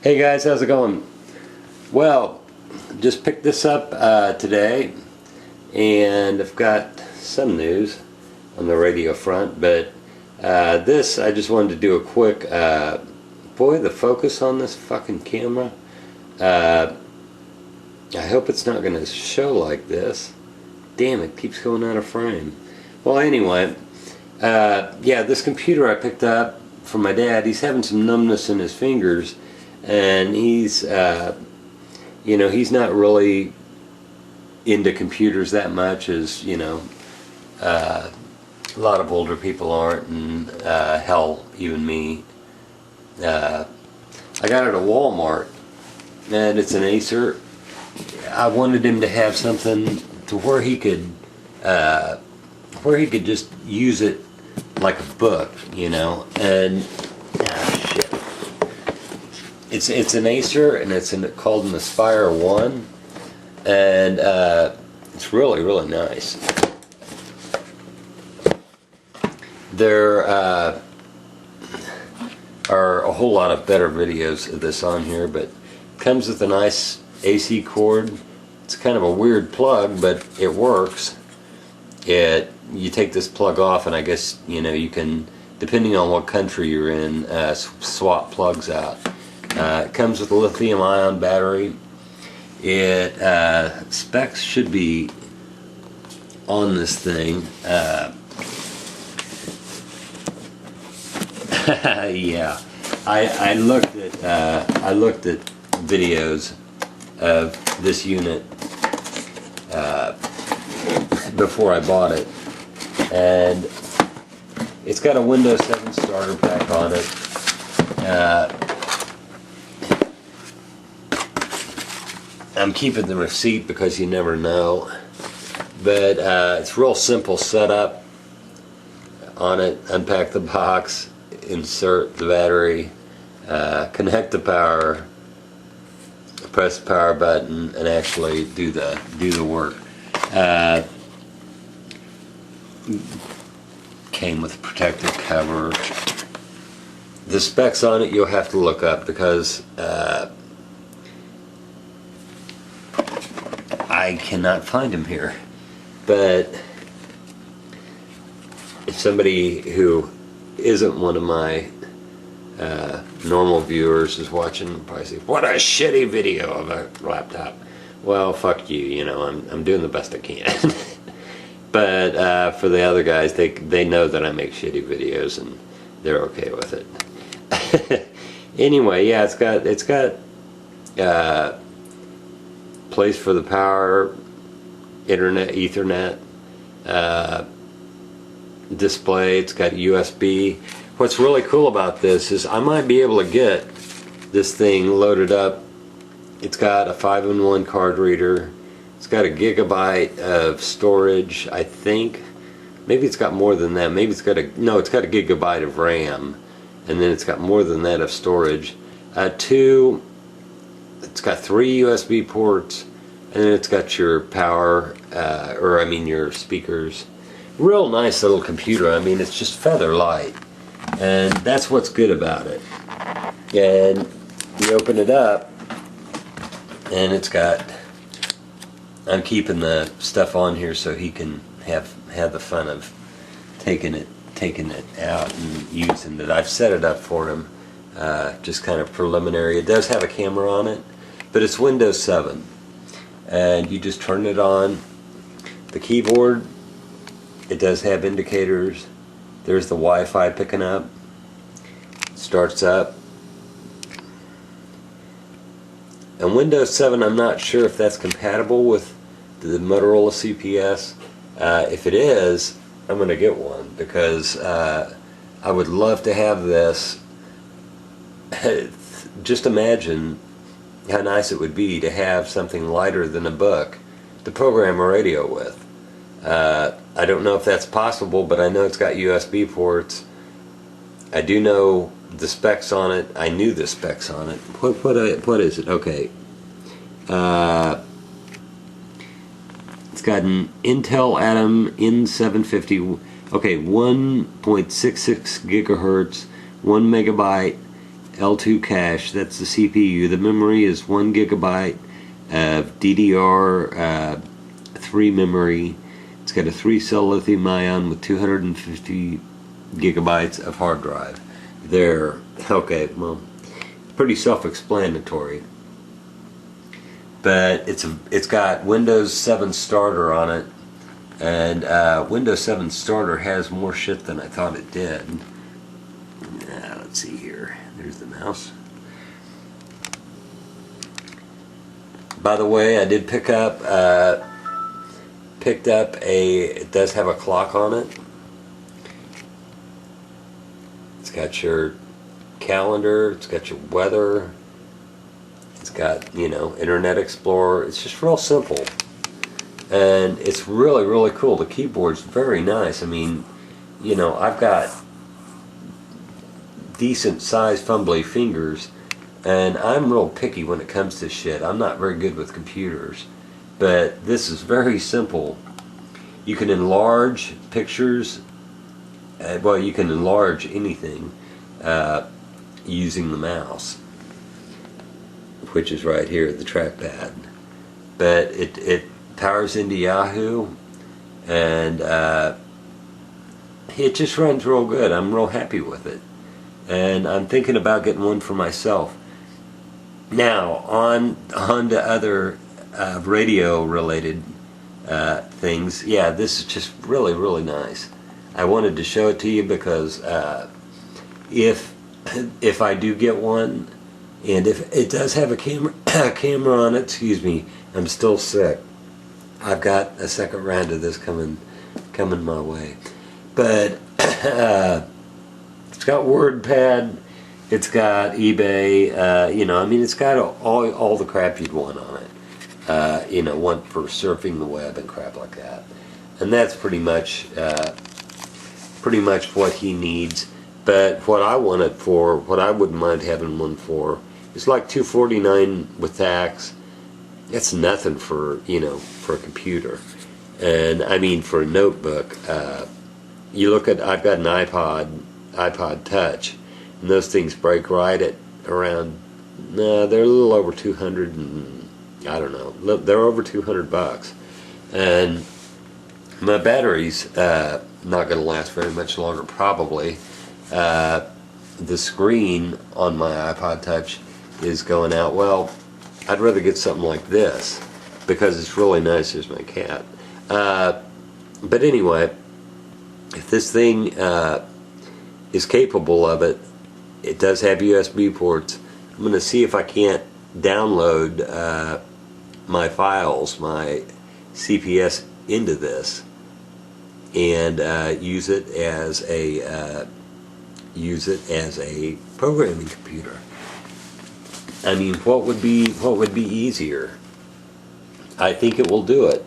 Hey guys, how's it going? Well, just picked this up today, and I've got some news on the radio front, but this, I just wanted to do a quick, boy, the focus on this fucking camera, I hope it's not going to show like this. Damn, it keeps going out of frame. Well, anyway, yeah, this computer I picked up from my dad, he's having some numbness in his fingers, and he's, you know, he's not really into computers that much as, you know, a lot of older people aren't, and hell, even me. I got it at Walmart, and it's an Acer. I wanted him to have something to where he could just use it like a book, you know, and shit. It's an Acer, and it's called an AspireOne, and it's really, really nice. There are a whole lot of better videos of this on here, but it comes with a nice AC cord. It's kind of a weird plug, but it works. You take this plug off, and I guess, you know, you can, depending on what country you're in, swap plugs out. It comes with a lithium-ion battery. It specs should be on this thing. Yeah, I looked at videos of this unit before I bought it, and it's got a Windows 7 starter pack on it. I'm keeping the receipt because you never know, but it's real simple setup on it. Unpack the box, insert the battery, connect the power, press the power button, and actually do the work. Came with a protective cover. The specs on it you'll have to look up, because I cannot find them here. But if somebody who isn't one of my normal viewers is watching, probably say, "What a shitty video of a laptop." Well, fuck you. You know, I'm doing the best I can. But for the other guys, they know that I make shitty videos, and they're okay with it. Anyway, yeah, it's got place for the power, internet, Ethernet, display. It's got USB. What's really cool about this is I might be able to get this thing loaded up. It's got a 5-in-1 card reader. It's got a gigabyte of storage, I think. Maybe it's got more than that. Maybe it's got a gigabyte of RAM, and then it's got more than that of storage. It's got 3 USB ports, and then it's got your power, your speakers. Real nice little computer. I mean, it's just feather light, and that's what's good about it. And you open it up, and it's got, I'm keeping the stuff on here so he can have the fun of taking it out and using it. I've set it up for him, just kind of preliminary. It does have a camera on it, but it's Windows 7, and you just turn it on. The keyboard, it does have indicators. There's the Wi-Fi picking up. Starts up. And Windows 7, I'm not sure if that's compatible with the Motorola CPS. If it is, I'm going to get one, because I would love to have this. Just imagine how nice it would be to have something lighter than a book to program a radio with. I don't know if that's possible, but I know it's got USB ports. I do know the specs on it. I knew the specs on it. What is it? Okay. It's got an Intel Atom N750. Okay, 1.66 gigahertz, 1 megabyte L2 cache. That's the CPU. The memory is 1 gigabyte of DDR3 memory. It's got a 3-cell lithium ion with 250 gigabytes of hard drive. There. Okay, well, pretty self-explanatory. But it's got Windows 7 Starter on it, and Windows 7 Starter has more shit than I thought it did. Let's see here. There's the mouse. By the way, I did picked up it does have a clock on it. It's got your calendar, it's got your weather, it's got, Internet Explorer. It's just real simple. And it's really, really cool. The keyboard's very nice. I mean, I've got decent sized fumbly fingers, and I'm real picky when it comes to shit. I'm not very good with computers, but this is very simple. You can enlarge pictures, well, you can enlarge anything using the mouse, which is right here, the trackpad. But it powers into Yahoo, and it just runs real good. I'm real happy with it, and I'm thinking about getting one for myself. Now, on to other radio-related things. Yeah, this is just really, really nice. I wanted to show it to you because if I do get one, and if it does have a camera on it, excuse me, I'm still sick. I've got a second round of this coming my way. But it's got WordPad, it's got eBay, it's got all the crap you'd want on it. One for surfing the web and crap like that. And that's pretty much what he needs. But what I want it for, what I wouldn't mind having one for, is like $249 with tax. That's nothing for for a computer, and I mean for a notebook. You look at, I've got an iPod Touch, and those things break right at around. No, they're a little over 200, and I don't know. They're over $200, and my battery's not going to last very much longer. Probably. The screen on my iPod Touch is going out. Well, I'd rather get something like this because it's really nice. There's my cat. But anyway, if this thing is capable of it, it does have USB ports. I'm going to see if I can't download my files, my CPS, into this and use it as a programming computer. I mean, what would be easier? I think it will do it.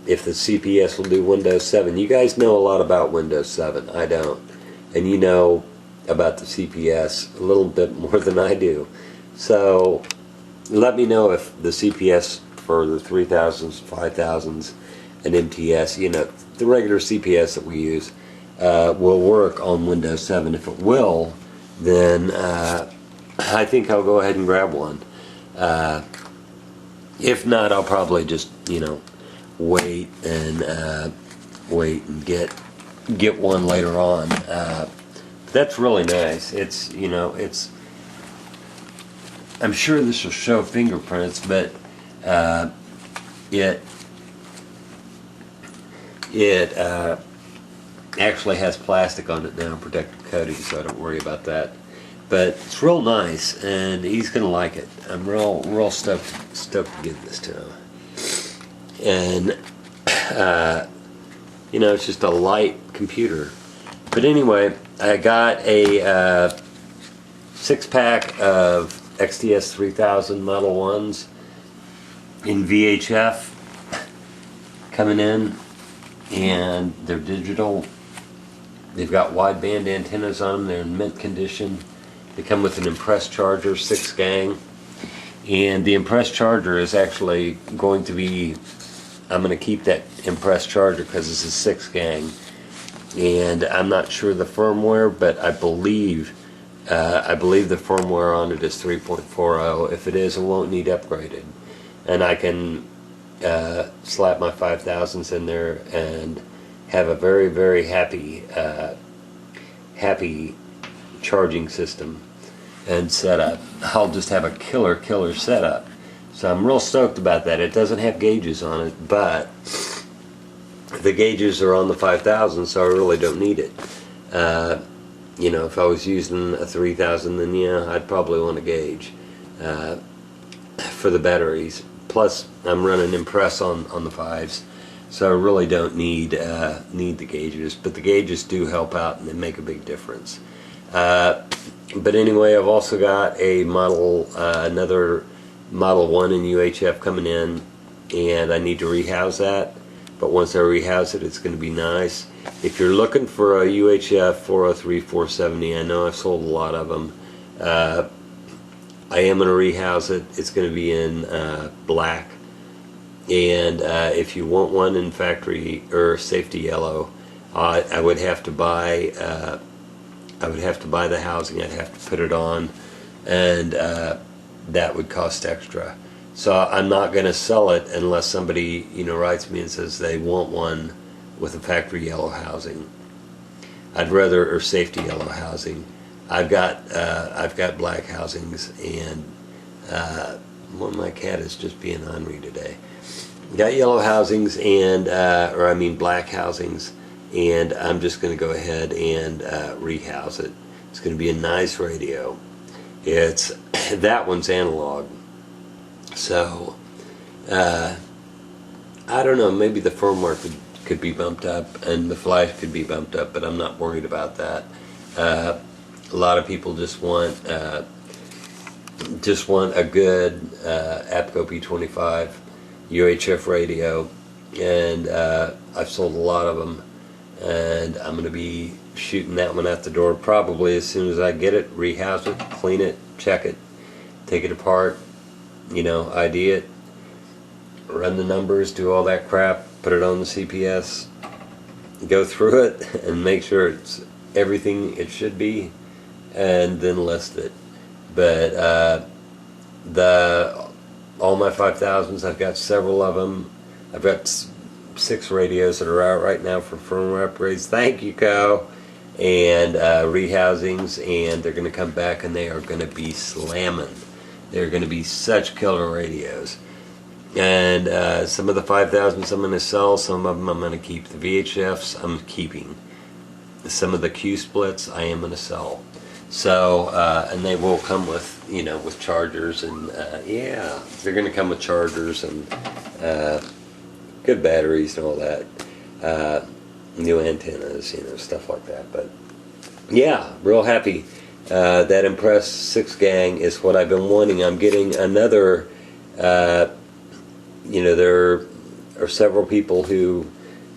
If the CPS will do Windows 7. You guys know a lot about Windows 7. I don't. And you know about the CPS a little bit more than I do. So let me know if the CPS for the 3000s, 5000s, and MTS, the regular CPS that we use, will work on Windows 7. If it will, then I think I'll go ahead and grab one. If not, I'll probably just wait and get one later on. That's really nice. It's I'm sure this will show fingerprints, but it actually has plastic on it now, protective coating, so I don't worry about that. But it's real nice, and he's gonna like it. I'm real stoked to give this to him. And it's just a light computer. But anyway, I got a 6-pack of XTS 3000 Model 1s in VHF coming in, and they're digital. They've got wideband antennas on them. They're in mint condition. They come with an Impress charger, 6 gang, and the Impress charger is actually going to be, I'm going to keep that Impress charger because it's a 6 gang, and I'm not sure the firmware, but I believe I believe the firmware on it is 3.40. If it is, it won't need upgraded. And I can slap my 5000s in there and have a very, very happy charging system and setup. I'll just have a killer setup. So I'm real stoked about that. It doesn't have gauges on it, but the gauges are on the 5000, so I really don't need it. You know, if I was using a 3000, then yeah, I'd probably want a gauge for the batteries. Plus, I'm running Impress on the 5s, so I really don't need the gauges. But the gauges do help out, and they make a big difference. But anyway, I've also got a another Model 1 in UHF coming in, and I need to rehouse that. But once I rehouse it, it's going to be nice. If you're looking for a UHF 403, 470, I know I've sold a lot of them. I am going to rehouse it. It's going to be in black. And if you want one in factory or safety yellow, I would have to buy the housing. I'd have to put it on, and that would cost extra. So I'm not going to sell it unless somebody, you know, writes me and says they want one with a factory yellow housing. I'd rather, or safety yellow housing. I've got black housings, and well, my cat is just being ornery today. Got yellow housings and or I mean black housings, and I'm just going to go ahead and rehouse it. It's going to be a nice radio. It's that one's analog. So, I don't know, maybe the firmware could be bumped up and the flash could be bumped up, but I'm not worried about that. A lot of people just want a good APCO P25 UHF radio, and I've sold a lot of them, and I'm going to be shooting that one out the door probably as soon as I get it, rehouse it, clean it, check it, take it apart, you know, ID it, run the numbers, do all that crap, put it on the CPS, go through it and make sure it's everything it should be, and then list it. But all my 5000s, I've got several of them. I've got 6 radios that are out right now for firmware upgrades. Thank you, Co. And rehousings, and they're going to come back and they are going to be slamming. They're going to be such killer radios. And some of the 5000s I'm going to sell, some of them I'm going to keep. The VHFs I'm keeping. Some of the Q splits I am going to sell. So, and they will come with, you know, with chargers, and yeah, they're going to come with chargers and good batteries and all that. New antennas, you know, stuff like that. But yeah, real happy. That Impress 6 gang is what I've been wanting. I'm getting another, you know, there are several people who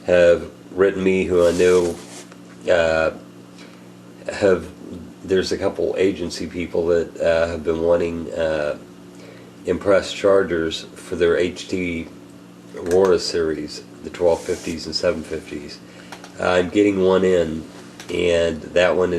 have written me who I know there's a couple agency people that have been wanting Impress chargers for their HT Aurora series, the 1250s and 750s. I'm getting one in, and that one is